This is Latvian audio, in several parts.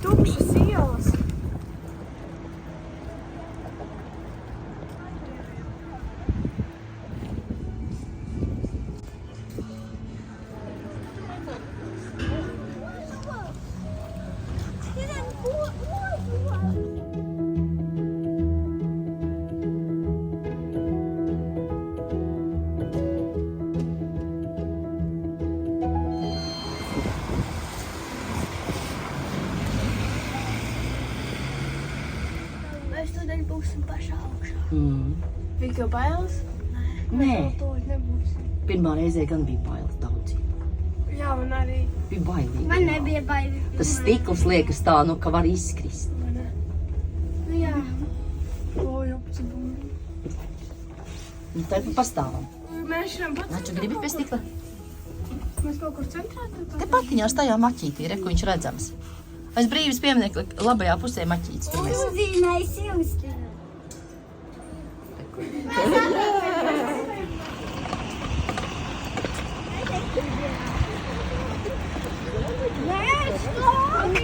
Tukšas ielas. Mēs tādēļ būsim pašā augšā. Bija tev bailes? Nē, Tūlīt nebūsim. pirmā reizē gan bija bailes daudz. Jā, man arī. Bija bailīgi. Man nebija baili. Tas stikls liekas tā, nu, ka var izkrist. Nu jā. O, jopci būs. Nu, tad pastāvam. Mēs šodien pats. Naču, gribi pie stikla? Mēs kaut kur centrā Te patiņās tajā maķītī, re, ko viņš redzams. Aiz brīvības pieminekļa labajā pusē maķītis. Tur mēs. Uzīmēs jūs. Nē, stop!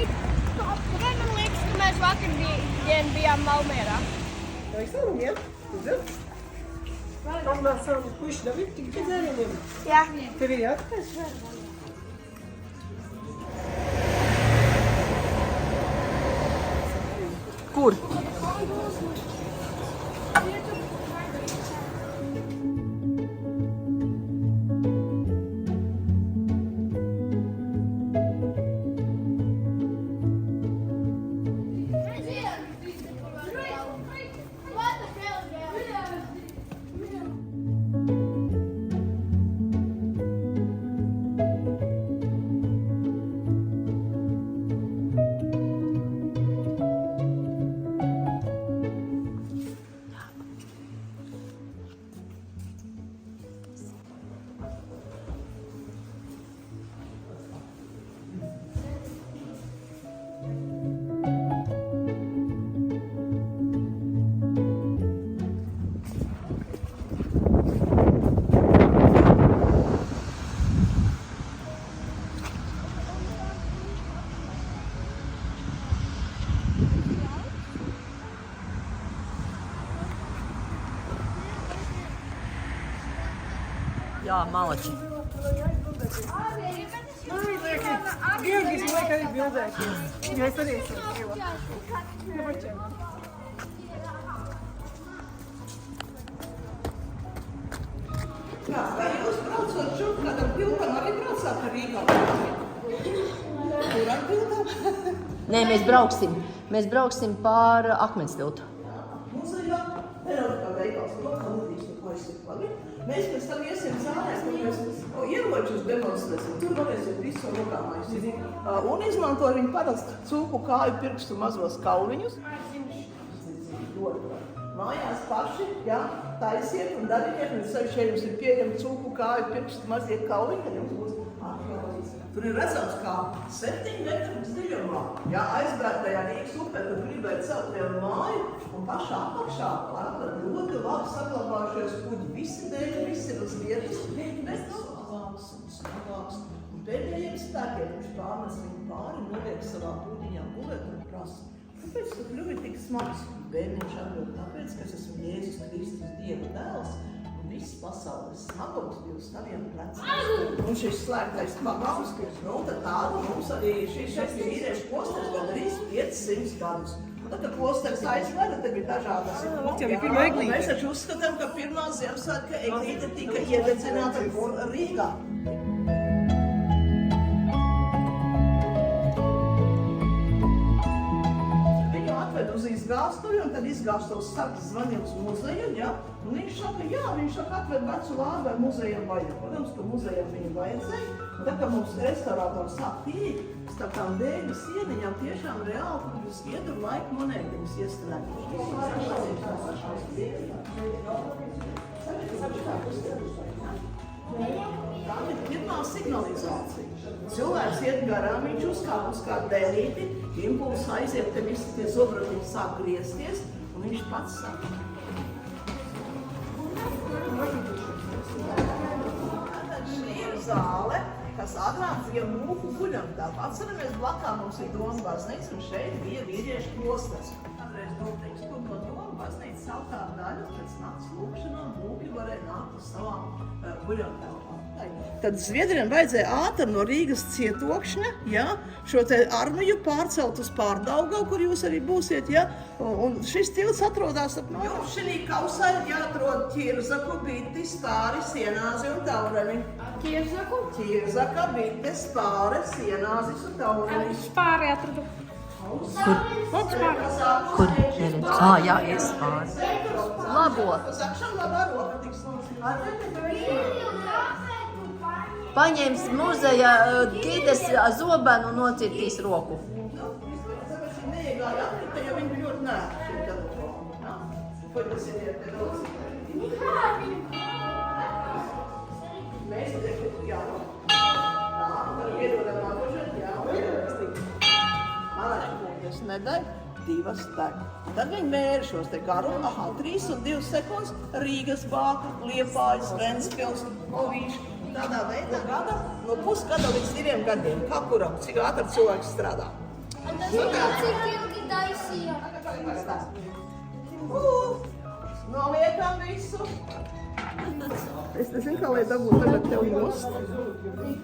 Kāpēc man liekas, ka mēs vakardien bijām Valmierā? Ja ik sta nog niet, is het? Dan maar zo push, dat weet ik niet meer. Jā. Tev ir jāatpēc? Kur? Jā, malači. Georgijs man liek arī bildēt. Jo es arī esmu brīvā. Ja pačiem. Jā, vai jūs braucot šurp kādam pildam, arī braucāt ar Rīgā? Kuram pildam? Nē, mēs brauksim pār Akmens tiltu. Muzejā, Peronikā veikals, lokā Ludvīgs un Koisipagi. Mēs pēc tam iesim zālēs, kur mēs ieročus demonstrēsim. Tur varēsim visu rokāmais. Un izmanto viņu parasti cūku kāju pirkstu mazos kauliņus. Mājās paši, jā, taisiet un dariet, un sevišķi, ja jums ir pieejami cūku kāju pirkstu mazie kauliņi, tad jums būs arheoloģijas. Tur ir redzams, kā 7 metru dziļumā, jā, aizbērtajā Rīgas upē, tur gribēja celt vienu māju, un pašā apakšā atrast ļoti labi saglabājušies kuģi. Visi dēļi, visi ir uz vietas, bet slāvāks un slāvāks. Un pēdējiem spēkiem viņš pārnes viņu pāri, noliek savā kuģiņā gulēt un prasa. Kāpēc tu kļuvi tik smags? Bērniņš atbild, tāpēc, ka es esmu Jēzus Kristus Dieva dēls, un viss pasaules smagums bija uz taviem pleciem. Un šis slēgtais pagals, nu, tad tādu mums arī šis vīriešu posters gandrīz 500 gadus. Un tad, kad posters aizveda, tad bija dažādas. Mēs taču uzskatām, ka pirmā Ziemassvētka eglīte tika iededzināta Rīgā. Uz izgāstuvi, un tad izgāstos saka zvanīt uz muzeju, ja? Un viņš saka, atved vecu lāgu ar muzejam vajag. Protams, ka muzejam viņu vajadzēja. Un tā kā mums restaurātori sāk pieeja, starp tām dēļu sieniņām tiešām reāli tur uz iedru laiku monētiņas iestrēguši. Tā ir pirmā signalizācija. Cilvēks iet garām, viņš uzkāp uz kādu dēlīti, impulss aiziet, te visi tie zobratiņi sāk griezties, un viņš pats saka. Šī ir zāle, agrāk bija mūku guļamtāpa. Atceramies, blakā mums ir Doma baznīca, un šeit bija vīriešu klosters. Kādreiz noteikts, kur no Doma baznīcas altāra daļu, pēc nakts lūkšanām mūki varēja nākt uz savām guļamtāpām. Tad Zviedriem vajadzēja ātri no Rīgas cietokšņa, ja, šo te armiju pārcelt uz Pārdaugau, kur jūs arī būsiet, ja, un šis tilts atrodas ap no. Jums šī kausā ir jāatrod ķirzaku, biti, spāri, sienāzi un taureni. Ķirzaku? Ķirzaka, bite, spāre, sienāzis un taureni. Spāri atradu. Kur? Neredz. Jā, ies pāri. Labo. Sakšam labā roka tiks lūdzu. Paņems muzeja gides zobenu un nocirtīs roku. Tāpēc viņi neiegāja akrita, jo viņi ļoti nērti šim telefonam. Ja? Paņemsiet te velosipēdi. Mēs tiek jā. Tā, iedodam nākošais, jā. Malāķis nedēļ, 2 deg. Tad viņi mēra šos te garu, 3 un 2 sekundes, Rīgas bāka, Liepājas, Ventspils, Ovīši. Tādā veidā gada no pusgada līdz 2 gadiem. Kā kuram, cik ātri cilvēks strādā? Un tas ir cik ilgi taisīja? Noliekam visu. Es nezinu, kā lai dabūtu tagad tev nost.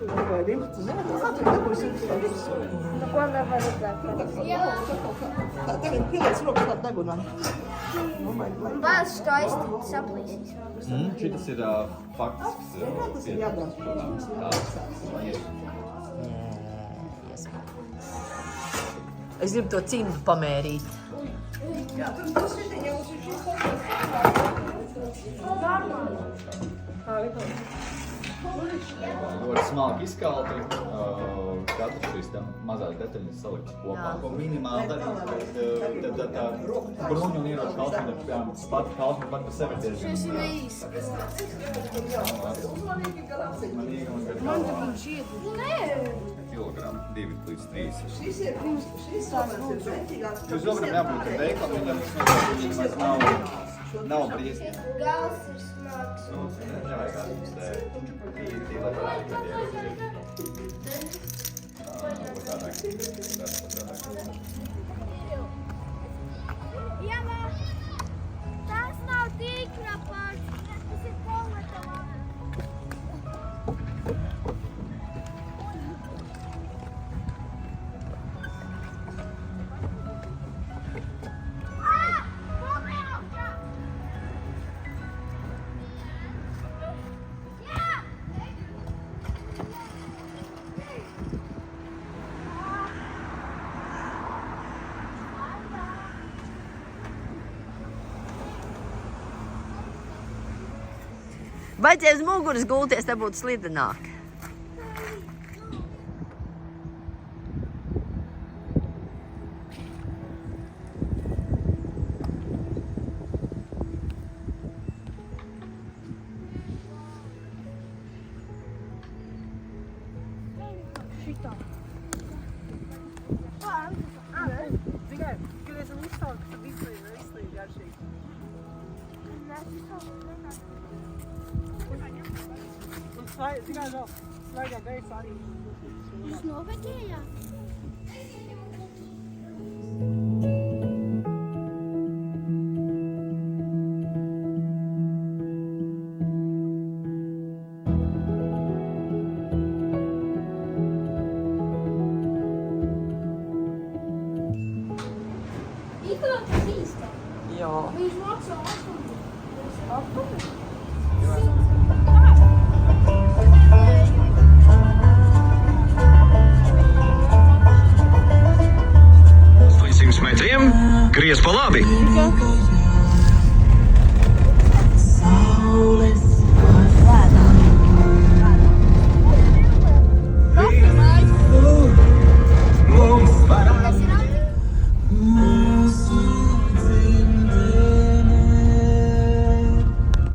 Pagaidīm, tu zini, tu ātri dabūsi visu. Ko nevar redzēt? Jā. Tā, tagad pilēs rokas tā degunā. Vēl skaisti saplīsīs. Šitas ir faktisks. Tas ir jābrauc. Es gribu to cimdu pamērīt. Jā, tur tas ir jau uz šī Ļoti smalki izkalti. Katrs šīs mazās detaļas saliktas kopā. Ko minimāli tad tā bruņu un ieroču kaltuma, piemēram, pat kaltuma pat par sevi diezgan. Šis ir neīsts. Man kilogramu 2 līdz 3. Šis ir vērtīgāks. Šis zobram jābūt veiklam, viņam vairs nav briesmi. Gals ir smags. Nevajag Ieva, tas nav tīkra pārs, tas ir poleta laba. Vajadzēja uz muguras gulties, te būtu slidenāk. Tikai, kad esam uzstāvti, tad visu ir veselīgi garšīgi. Un tikai vēl svaigā gaisa arī. Jūs novedījāt? Īstenībā īsti. Jā. Viņš maksā 8. metriem, gries pa labi.